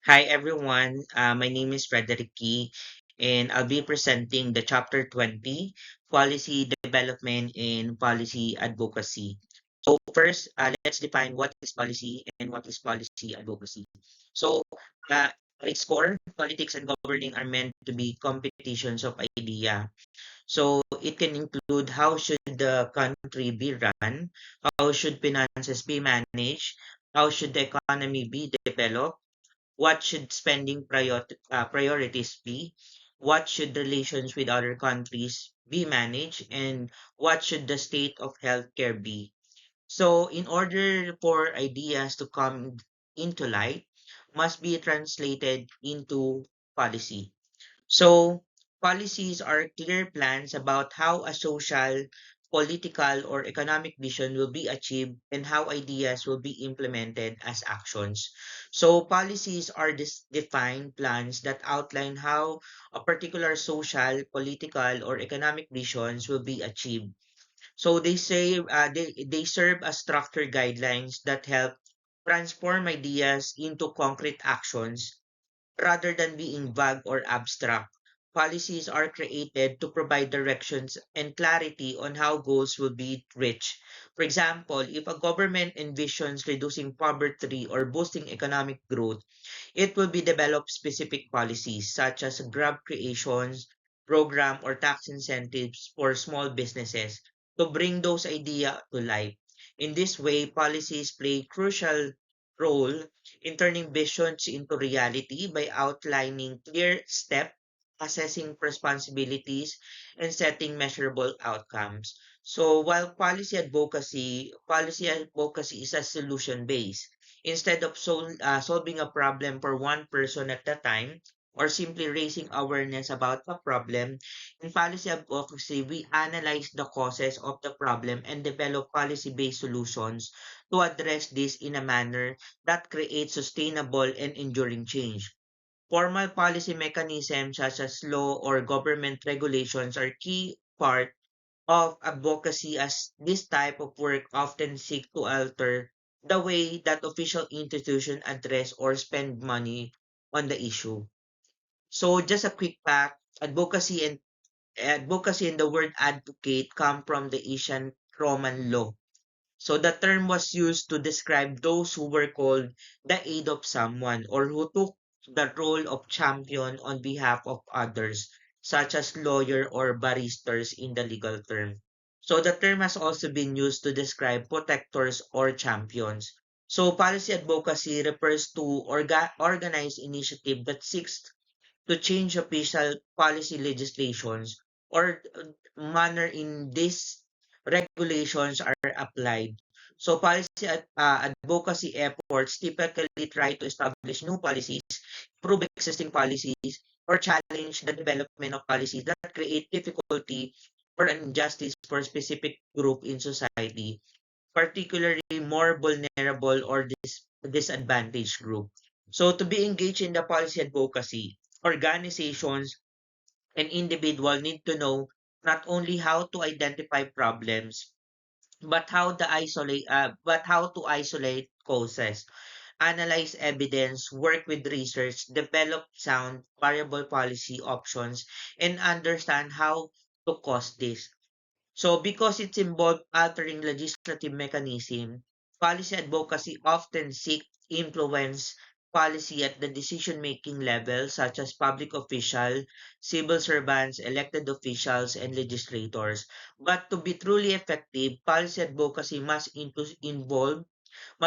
Hi everyone, my name is Frederick Key, and I'll be presenting the Chapter 20, Policy Development and Policy Advocacy. So first, let's define what is policy and what is policy advocacy. So, at its core, politics and governing are meant to be competitions of idea. So it can include how should the country be run, how should finances be managed, how should the economy be developed, what should priorities be? What should relations with other countries be managed? And what should the state of healthcare be? So, in order for ideas to come into light, must be translated into policy. So, policies are clear plans about how a social, political, or economic vision will be achieved and how ideas will be implemented as actions. So, policies are defined plans that outline how a particular social, political, or economic visions will be achieved. So, they serve as structured guidelines that help transform ideas into concrete actions rather than being vague or abstract. Policies are created to provide directions and clarity on how goals will be reached. For example, if a government envisions reducing poverty or boosting economic growth, it will be develop specific policies such as grab creations, program, or tax incentives for small businesses to bring those ideas to life. In this way, policies play crucial role in turning visions into reality by outlining clear steps, assessing responsibilities, and setting measurable outcomes. So while policy advocacy is a solution based. Instead of solving a problem for one person at a time or simply raising awareness about a problem, in policy advocacy, we analyze the causes of the problem and develop policy-based solutions to address this in a manner that creates sustainable and enduring change. Formal policy mechanisms such as law or government regulations are key part of advocacy as this type of work often seek to alter the way that official institutions address or spend money on the issue. So just a quick fact, advocacy and the word advocate come from the ancient Roman law. So the term was used to describe those who were called the aid of someone or who took the role of champion on behalf of others, such as lawyer or barristers in the legal term. So the term has also been used to describe protectors or champions. So policy advocacy refers to organized initiative that seeks to change official policy legislations or manner in these regulations are applied. So advocacy efforts typically try to establish new policies, improve existing policies, or challenge the development of policies that create difficulty or injustice for a specific group in society, particularly more vulnerable or disadvantaged group. So to be engaged in the policy advocacy, organizations and individuals need to know not only how to identify problems, but how to isolate causes, analyze evidence, work with research, develop sound variable policy options, and understand how to cause this. So because it's involved altering legislative mechanism, policy advocacy often seek influence policy at the decision-making level such as public official, civil servants, elected officials, and legislators. But to be truly effective, policy advocacy must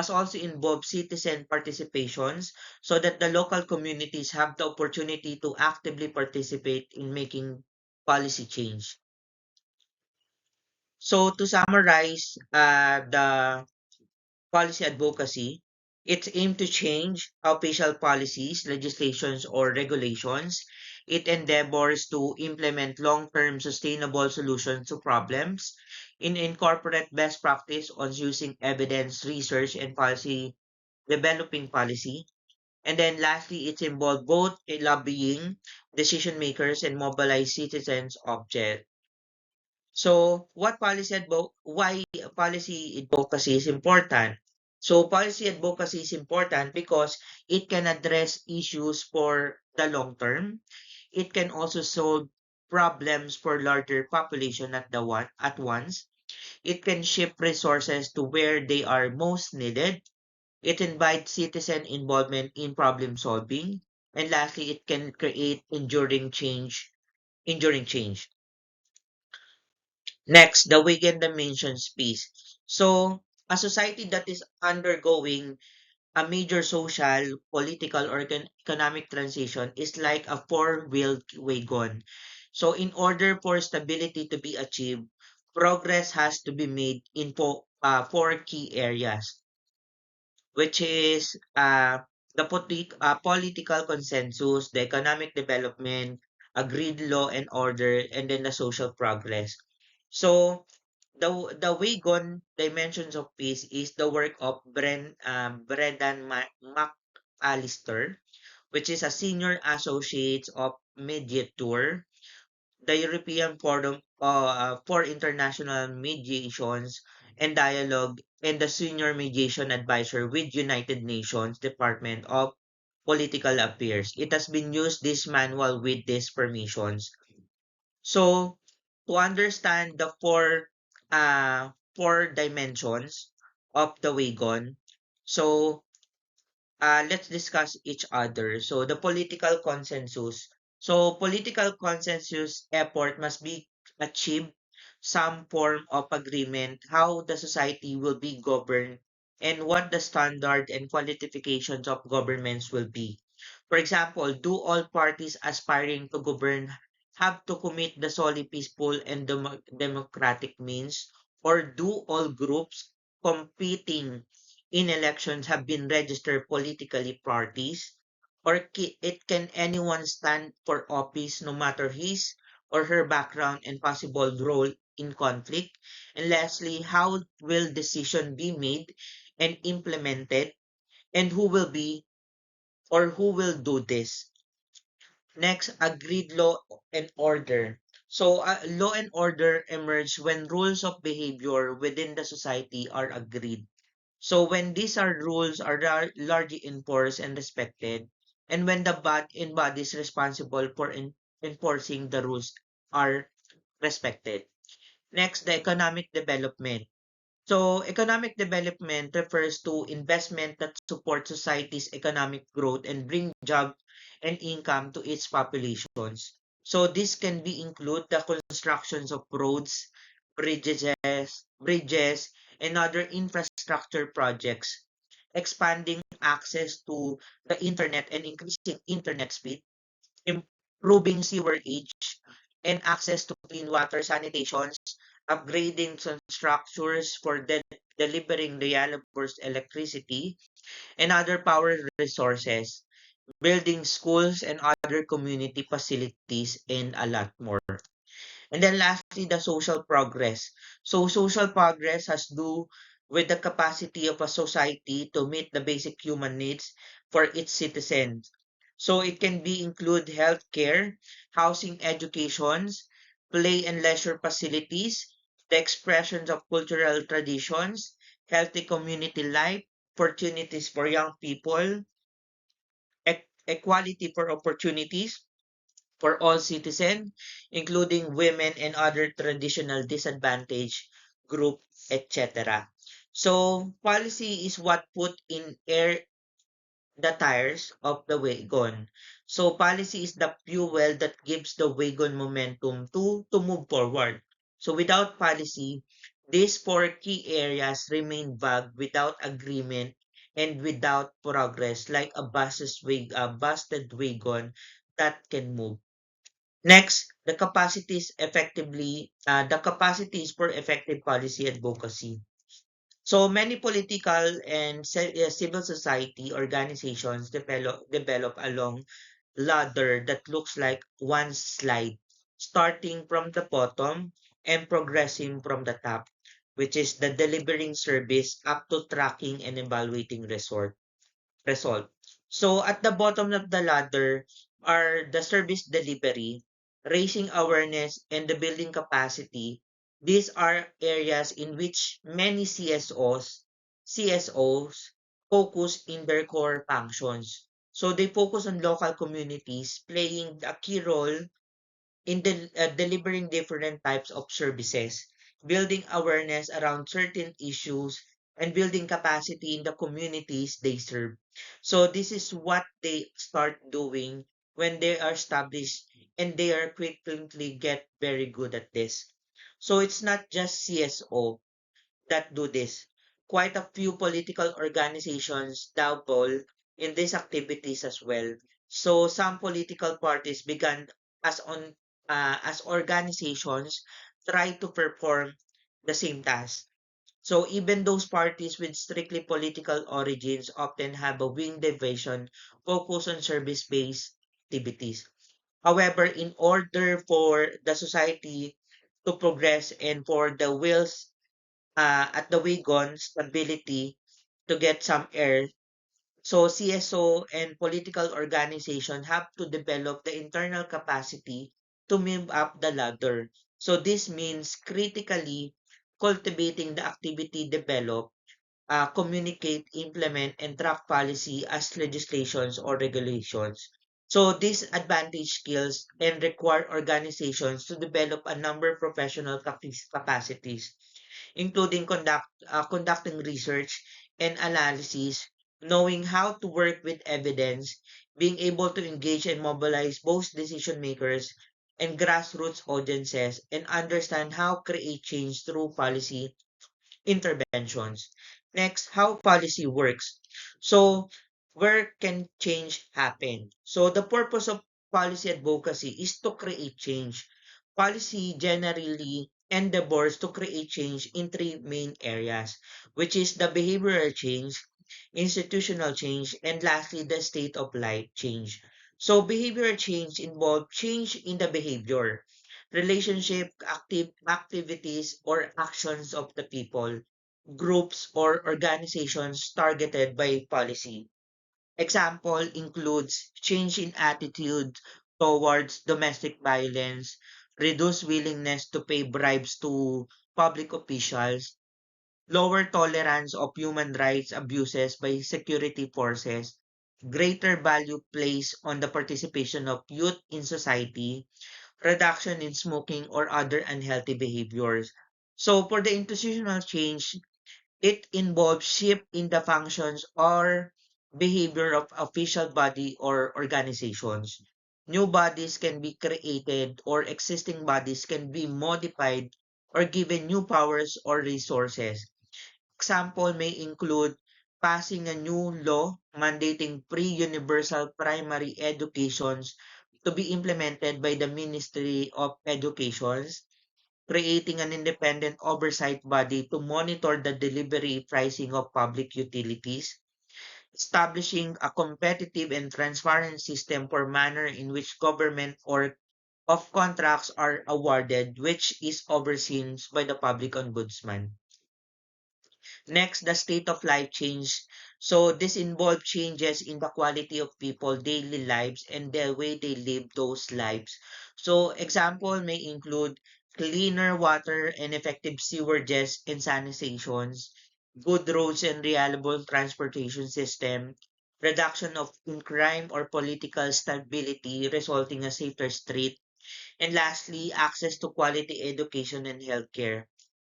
also involve citizen participations so that the local communities have the opportunity to actively participate in making policy change. So to summarize the policy advocacy, it's aimed to change official policies, legislations, or regulations. It endeavors to implement long-term sustainable solutions to problems, incorporate best practice on using evidence, research, and policy, developing policy. And then lastly, it's involved both in lobbying, decision makers, and mobilize citizens object. So, why policy advocacy is important? So policy advocacy is important because it can address issues for the long term. It can also solve problems for larger population at once. It can shift resources to where they are most needed. It invites citizen involvement in problem solving. And lastly, it can create enduring change. Next, the Wigan dimensions piece. So, a society that is undergoing a major social, political, or economic transition is like a four-wheeled wagon. So, in order for stability to be achieved, progress has to be made in four key areas, which is political consensus, the economic development, agreed law and order, and then the social progress. So, the Wagon Dimensions of Peace is the work of Brendan McAllister, which is a senior associate of Mediator, the European Forum for International Mediations and Dialogue, and the Senior Mediation Advisor with United Nations Department of Political Affairs. It has been used this manual with these permissions. So to understand the four dimensions of the wagon, so let's discuss each other. So the political consensus. So political consensus effort must be achieved some form of agreement how the society will be governed and what the standard and qualifications of governments will be. For example, do all parties aspiring to govern have to commit the solely peaceful and democratic means, or do all groups competing in elections have been registered politically parties, or it can anyone stand for office no matter his or her background and possible role in conflict? And lastly, how will decision be made and implemented, and who will do this? Next, agreed law and order. So, law and order emerge when rules of behavior within the society are agreed. So when these are rules are largely enforced and respected, and when the bodies responsible for enforcing the rules are respected. Next, the economic development. So economic development refers to investment that supports society's economic growth and bring job and income to its populations. So this can be include the constructions of roads, bridges, bridges, and other infrastructure projects, expanding access to the internet and increasing internet speed, improving sewerage and access to clean water sanitations, upgrading some structures for delivering reliable electricity and other power resources, building schools and other community facilities, and a lot more. And then lastly, the social progress. So social progress has to do with the capacity of a society to meet the basic human needs for its citizens. So it can be include healthcare, housing, educations, play and leisure facilities, the expressions of cultural traditions, healthy community life, opportunities for young people, equality for opportunities, for all citizens, including women and other traditional disadvantaged group, etc. So policy is what put in air the tires of the wagon. So policy is the fuel that gives the wagon momentum to move forward. So without policy, these four key areas remain vague without agreement and without progress, like a busted wagon that can move. Next, the capacities for effective policy advocacy. So many political and civil society organizations develop along ladder that looks like one slide, starting from the bottom and progressing from the top, which is the delivering service up to tracking and evaluating result. So at the bottom of the ladder are the service delivery, raising awareness, and the building capacity. These are areas in which many CSOs CSOs focus in their core functions. So they focus on local communities playing a key role in delivering different types of services, building awareness around certain issues, and building capacity in the communities they serve. So this is what they start doing when they are established, and they are quickly get very good at this. So it's not just CSO that do this. Quite a few political organizations dabble in these activities as well. So some political parties began as on as organizations try to perform the same task. So even those parties with strictly political origins often have a wing division focused on service-based activities. However, in order for the society to progress and for the wheels at the wagon stability to get some air. So CSO and political organization have to develop the internal capacity to move up the ladder. So this means critically cultivating the activity develop, communicate, implement, and track policy as legislations or regulations. So these advantage skills and require organizations to develop a number of professional capacities, including conducting research and analysis, knowing how to work with evidence, being able to engage and mobilize both decision makers and grassroots audiences, and understand how create change through policy interventions. Next, how policy works. So, where can change happen? So, the purpose of policy advocacy is to create change. Policy generally endeavors to create change in three main areas, which is the behavioral change, institutional change, and lastly, the state of life change. So, behavioral change involves change in the behavior, relationship, activities, or actions of the people, groups, or organizations targeted by policy. Example includes change in attitude towards domestic violence, reduced willingness to pay bribes to public officials, lower tolerance of human rights abuses by security forces, greater value placed on the participation of youth in society, reduction in smoking or other unhealthy behaviors. So for the institutional change, it involves shift in the functions or behavior of official body or organizations. New bodies can be created or existing bodies can be modified or given new powers or resources. Example may include passing a new law mandating pre-universal primary educations to be implemented by the Ministry of Education, creating an independent oversight body to monitor the delivery pricing of public utilities, establishing a competitive and transparent system for manner in which government or of contracts are awarded, which is overseen by the public ombudsman. Next, the state of life change. So this involves changes in the quality of people daily lives and the way they live those lives. So example may include cleaner water and effective sewages and sanitations, good roads and reliable transportation system, reduction of in crime or political stability resulting in safer street, and lastly, access to quality education and healthcare.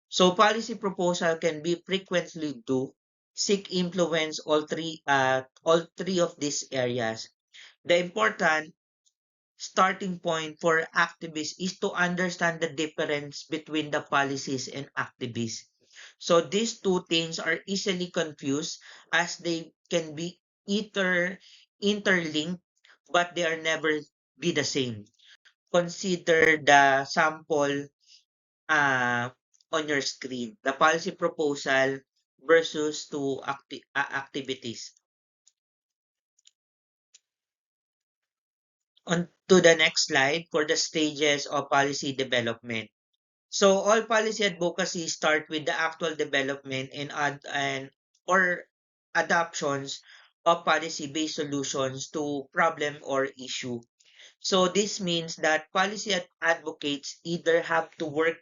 So policy proposal can be frequently do seek influence all three of these areas. The important starting point for activists is to understand the difference between the policies and activists. So these two things are easily confused as they can be either interlinked, but they are never be the same. Consider the sample on your screen, the policy proposal versus activities. On to the next slide for the stages of policy development. So all policy advocacy start with the actual development and or adoptions of policy-based solutions to problem or issue. So this means that policy advocates either have to work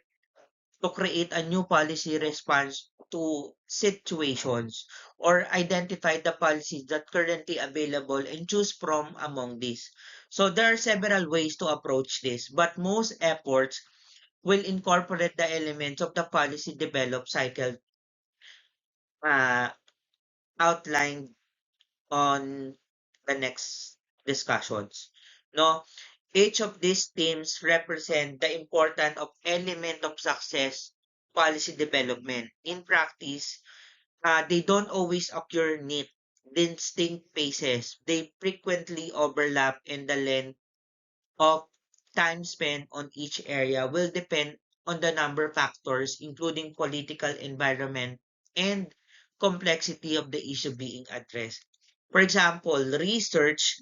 to create a new policy response to situations or identify the policies that currently available and choose from among these. So there are several ways to approach this, but most efforts will incorporate the elements of the policy develop cycle uh, outlined on the next discussions. No, each of these themes represent the important of element of success policy development. In practice, they don't always occur neat, distinct phases. They frequently overlap, and the length of time spent on each area will depend on the number of factors, including political environment and complexity of the issue being addressed. For example, research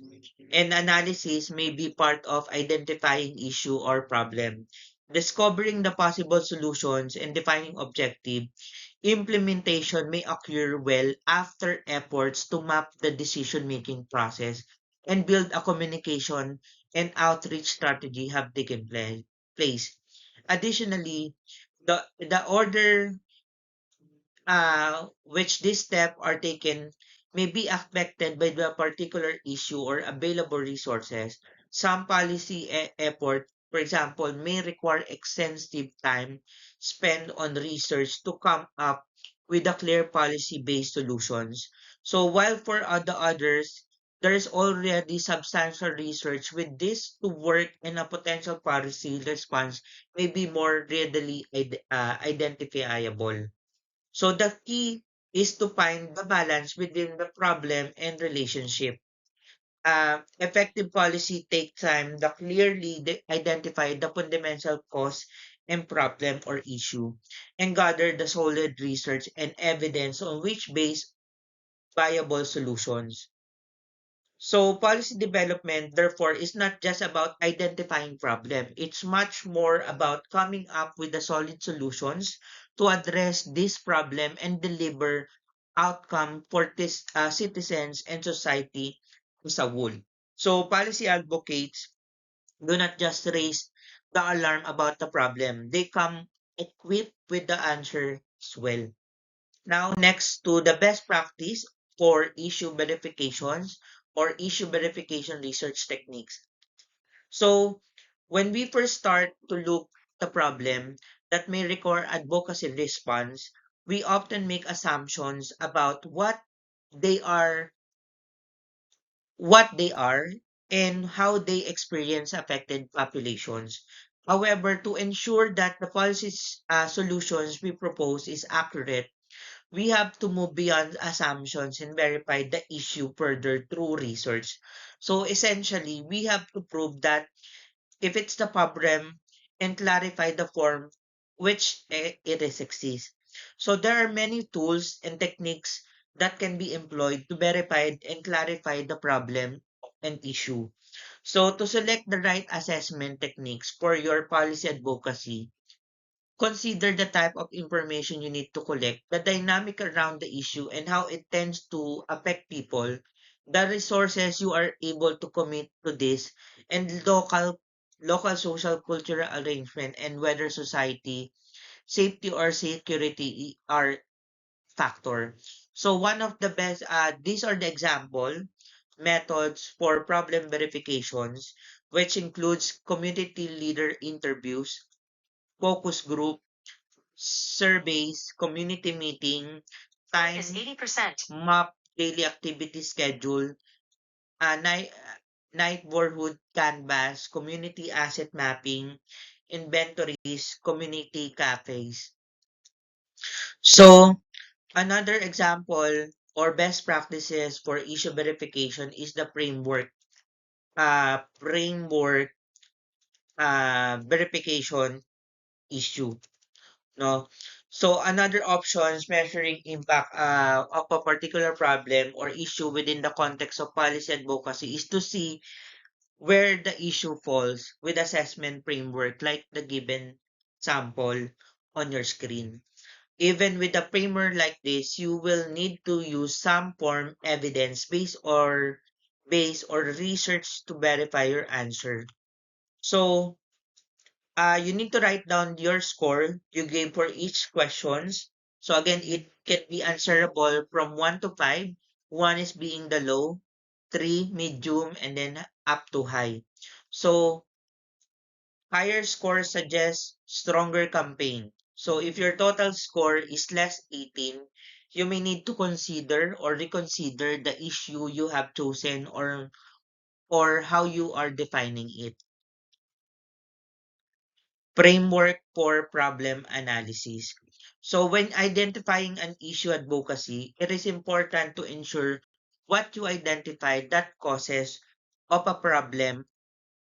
and analysis may be part of identifying issue or problem, discovering the possible solutions and defining objective. Implementation may occur well after efforts to map the decision-making process and build a communication and outreach strategy have taken place. Additionally, the order which these steps are taken may be affected by the particular issue or available resources. Some policy effort, for example, may require extensive time spent on research to come up with a clear policy-based solutions. So while for the others, there is already substantial research with this to work and a potential policy response may be more readily identifiable. So the key is to find the balance within the problem and relationship. Effective policy takes time to clearly identify the fundamental cause and problem or issue and gather the solid research and evidence on which base viable solutions. So policy development, therefore, is not just about identifying problem. It's much more about coming up with the solid solutions to address this problem and deliver outcome for this citizens and society as a whole. So policy advocates do not just raise the alarm about the problem. They come equipped with the answer as well. Now, next to the best practice for issue verifications or issue verification research techniques. So, when we first start to look the problem that may require advocacy response, we often make assumptions about they are, what they are, and how they experience affected populations. However, to ensure that the policy solutions we propose is accurate, we have to move beyond assumptions and verify the issue further through research. So essentially, we have to prove that if it's the problem and clarify the form which it is exists. So there are many tools and techniques that can be employed to verify and clarify the problem and issue. So to select the right assessment techniques for your policy advocacy, consider the type of information you need to collect, the dynamic around the issue, and how it tends to affect people, the resources you are able to commit to this, and local social cultural arrangement and whether society, safety or security are factor. So one of the best these are the example methods for problem verifications, which includes community leader interviews, focus group, surveys, community meeting, time is 80%. Map daily activity schedule, neighborhood canvas, community asset mapping, inventories, community cafes. So another example or best practices for issue verification is the framework verification issue. No. So another options measuring impact of a particular problem or issue within the context of policy advocacy is to see where the issue falls with assessment framework like the given sample on your screen. Even with a framework like this, you will need to use some form evidence based or research to verify your answer. So you need to write down your score you gave for each questions So again, it can be answerable from 1 to 5. 1 is being the low, 3 medium, and then up to high. So higher score suggests stronger campaign. So if your total score is less 18, you may need to consider or reconsider the issue you have chosen or how you are defining it. Framework for problem analysis. So when identifying an issue advocacy, it is important to ensure what you identify that causes of a problem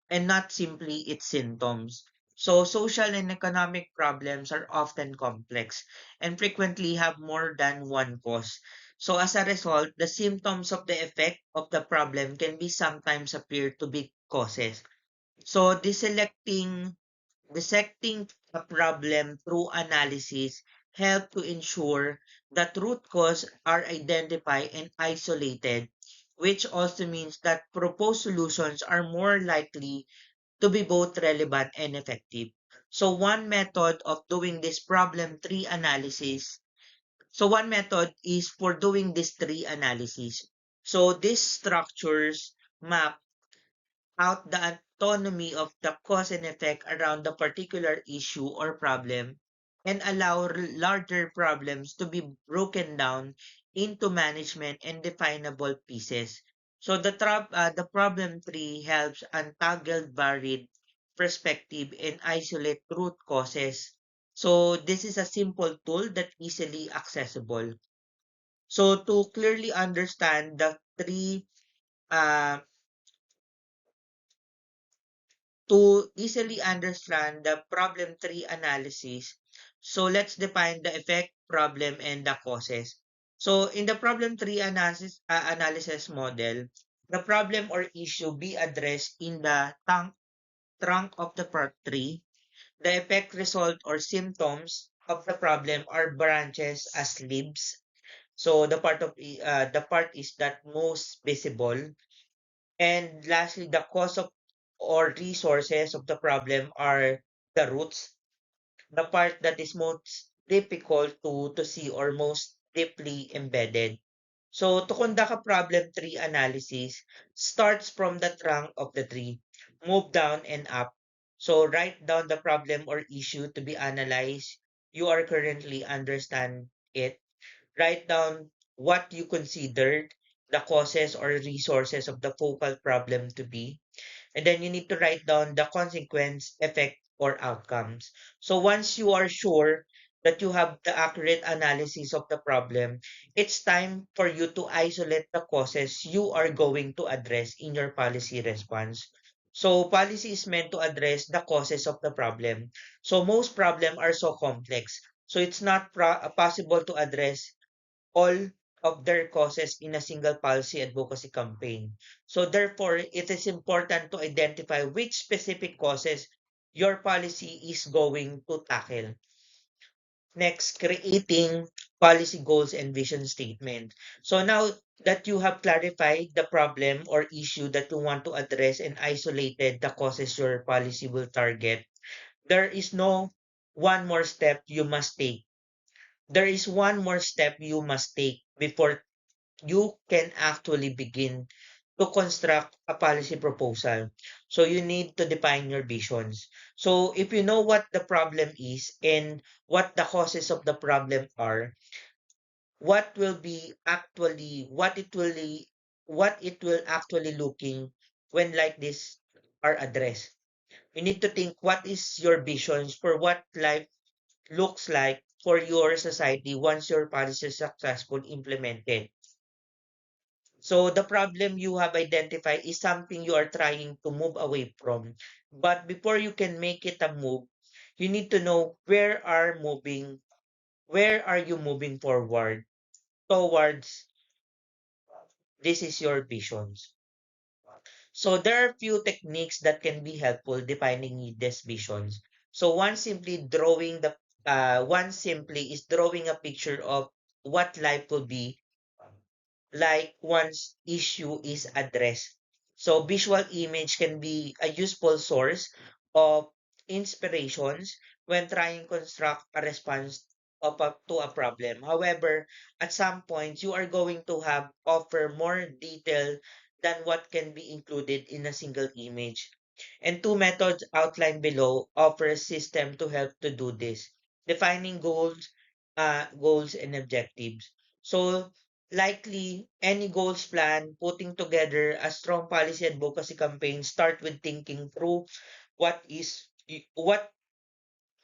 and not simply its symptoms. So social and economic problems are often complex and frequently have more than one cause. So as a result, the symptoms of the effect of the problem can be sometimes appear to be causes. So dissecting a problem through analysis help to ensure that root cause are identified and isolated, which also means that proposed solutions are more likely to be both relevant and effective. So one method is for doing this tree analysis. So these structures map out the autonomy of the cause and effect around the particular issue or problem and allow larger problems to be broken down into management and definable pieces. So the problem tree helps untangle varied perspective and isolate root causes. So this is a simple tool that easily accessible. So to clearly understand the tree uh, to easily understand the problem tree analysis, so let's define the effect, problem, and the causes. So in the problem tree analysis model, the problem or issue be addressed in the trunk of the part tree. The effect, result, or symptoms of the problem are branches as leaves. So the part is that most visible. And lastly, the cause of or resources of the problem are the roots, the part that is most difficult to see or most deeply embedded. So to conduct a problem tree analysis, starts from the trunk of the tree, move down and up. So write down the problem or issue to be analyzed. You are currently understand it. Write down what you considered the causes or resources of the focal problem to be, and then you need to write down the consequence, effect, or outcomes. So once you are sure that you have the accurate analysis of the problem, it's time for you to isolate the causes you are going to address in your policy response. So policy is meant to address the causes of the problem. So most problems are so complex. So it's not possible to address all of their causes in a single policy advocacy campaign. So therefore, it is important to identify which specific causes your policy is going to tackle. Next, creating policy goals and vision statement. So now that you have clarified the problem or issue that you want to address and isolated the causes your policy will target, there is no one more step you must take. There is one more step you must take before you can actually begin to construct a policy proposal. So you need to define your visions. So if you know what the problem is and what the causes of the problem are, what will be actually what it will actually looking when like this are addressed. You need to think what is your visions for what life looks like for your society once your policy is successful implemented. So the problem you have identified is something you are trying to move away from. But before you can make it a move, you need to know where are you moving forward towards this is your visions. So there are few techniques that can be helpful defining these visions. So one simply is drawing a picture of what life will be like once issue is addressed. So visual image can be a useful source of inspirations when trying to construct a response to a problem. However, at some point, you are going to have offer more detail than what can be included in a single image. And two methods outlined below offer a system to help to do this. Defining goals and objectives. So likely any goals plan, putting together a strong policy advocacy campaign, start with thinking through what is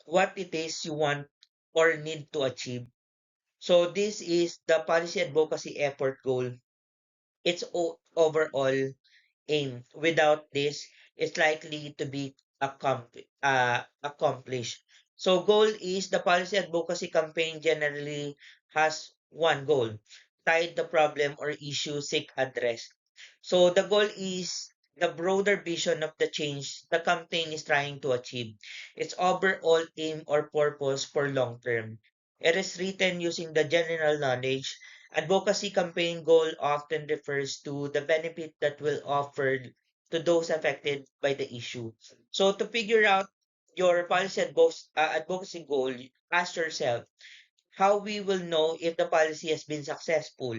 what it is you want or need to achieve. So this is the policy advocacy effort goal. It's overall aim. Without this, it's likely to be accomplished. So goal is the policy advocacy campaign generally has one goal, tied the problem or issue seek address. So the goal is the broader vision of the change the campaign is trying to achieve. Its overall aim or purpose for long term. It is written using the general knowledge. Advocacy campaign goal often refers to the benefit that will offer to those affected by the issue. So to figure out your policy advocacy goal, ask yourself how we will know if the policy has been successful,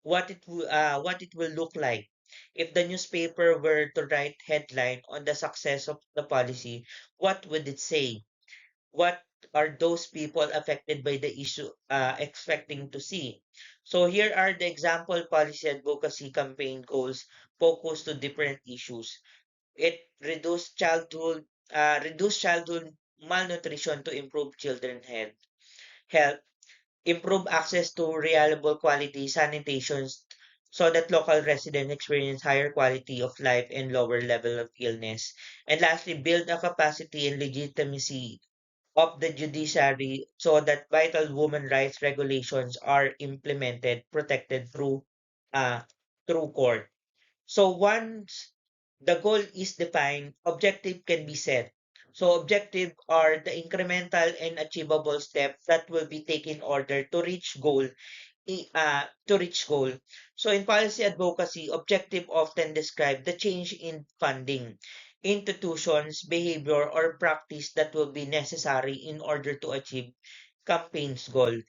what it will look like if the newspaper were to write headline on the success of the policy. What would it say? What are those people affected by the issue expecting to see? So here are the example policy advocacy campaign goals focused to different issues. It reduce childhood malnutrition to improve children health, improve access to reliable quality sanitation so that local residents experience higher quality of life and lower level of illness. And lastly, build a capacity and legitimacy of the judiciary so that vital women rights regulations are implemented, protected uh, through court. So once the goal is defined, objective can be set. So objective are the incremental and achievable steps that will be taken in order to reach goal. So in policy advocacy, objective often describe the change in funding, institutions, behavior, or practice that will be necessary in order to achieve campaign's goal.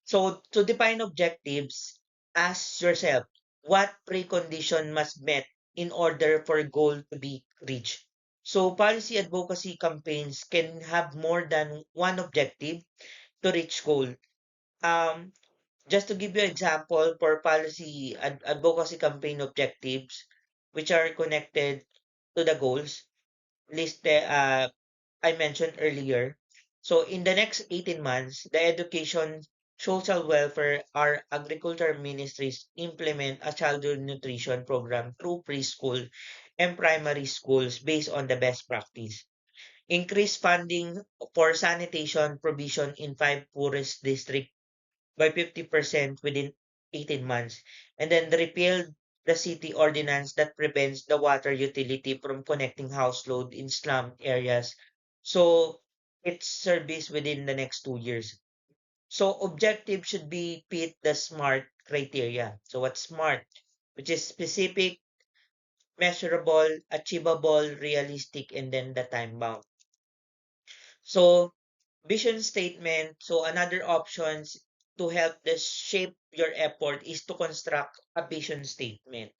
So to define objectives, ask yourself what precondition must met in order for goal to be reached. So policy advocacy campaigns can have more than one objective to reach goal. Um, just to give you an example for policy advocacy campaign objectives, which are connected to the goals listed I mentioned earlier. So in the next 18 months, the education, social welfare, our agriculture ministries implement a childhood nutrition program through preschool and primary schools based on the best practice. Increase funding for sanitation provision in 5 poorest districts by 50% within 18 months. And then repeal the city ordinance that prevents the water utility from connecting household in slum areas. So it's service within the next 2 years. So objective should be fit the SMART criteria. So what's SMART? Which is specific, measurable, achievable, realistic, and then the time bound. So vision statement. So another options to help this shape your effort is to construct a vision statement.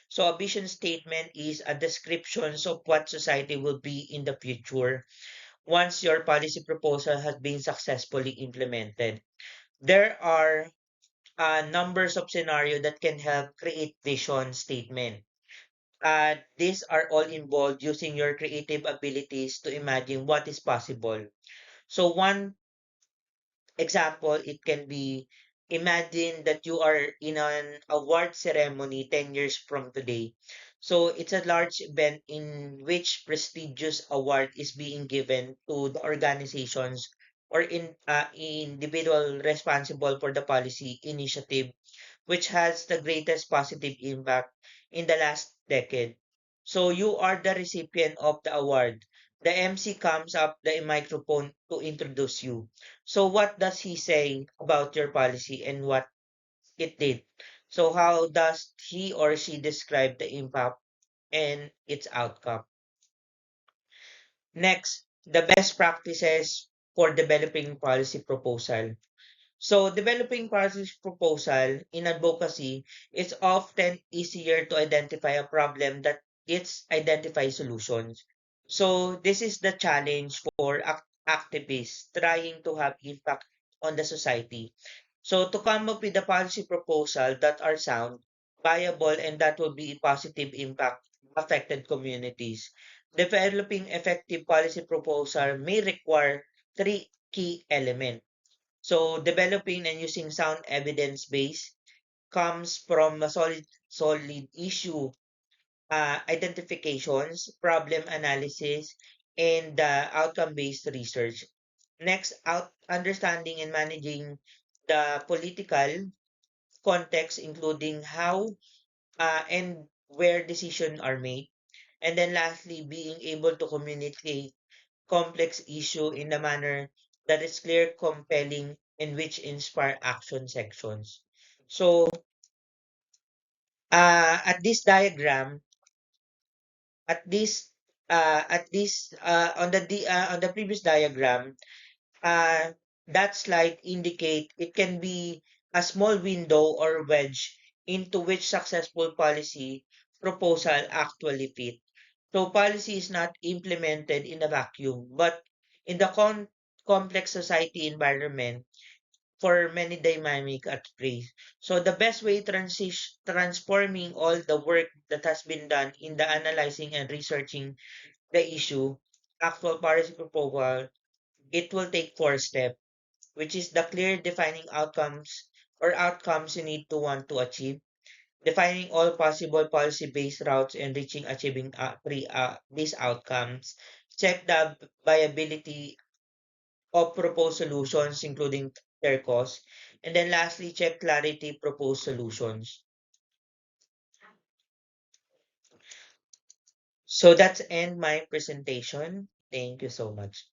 So a vision statement is a description of what society will be in the future once your policy proposal has been successfully implemented. There are numbers of scenario that can help create vision statement. These are all involved using your creative abilities to imagine what is possible. So one example, it can be imagine that you are in an award ceremony 10 years from today. So it's a large event in which prestigious award is being given to the organizations or individual responsible for the policy initiative which has the greatest positive impact in the last decade. So you are the recipient of the award. The MC comes up the microphone to introduce you. So what does he say about your policy and what it did? So how does he or she describe the impact and its outcome? Next, the best practices. for developing policy proposal. So developing policy proposal in advocacy, it's often easier to identify a problem that it's identify solutions. So this is the challenge for activists trying to have impact on the society. So to come up with a policy proposal that are sound, viable, and that will be positive impact affected communities. Developing effective policy proposal may require three key elements. So developing and using sound evidence base comes from a solid issue identifications, problem analysis, and outcome based research. Next, out understanding and managing the political context, including how and where decisions are made. And then lastly, being able to communicate complex issue in a manner that is clear, compelling, and which inspire action sections. So, at this diagram, at this, on the previous diagram, uh, that slide indicate it can be a small window or wedge into which successful policy proposal actually fit. So policy is not implemented in a vacuum, but in the complex society environment for many dynamic at play. So the best way transforming all the work that has been done in the analyzing and researching the issue, actual policy proposal, it will take four steps, which is the clear defining outcomes or outcomes you need to want to achieve, defining all possible policy-based routes and reaching achieving these outcomes, check the viability of proposed solutions, including their cost, and then lastly, check clarity proposed solutions. So that's end my presentation. Thank you so much.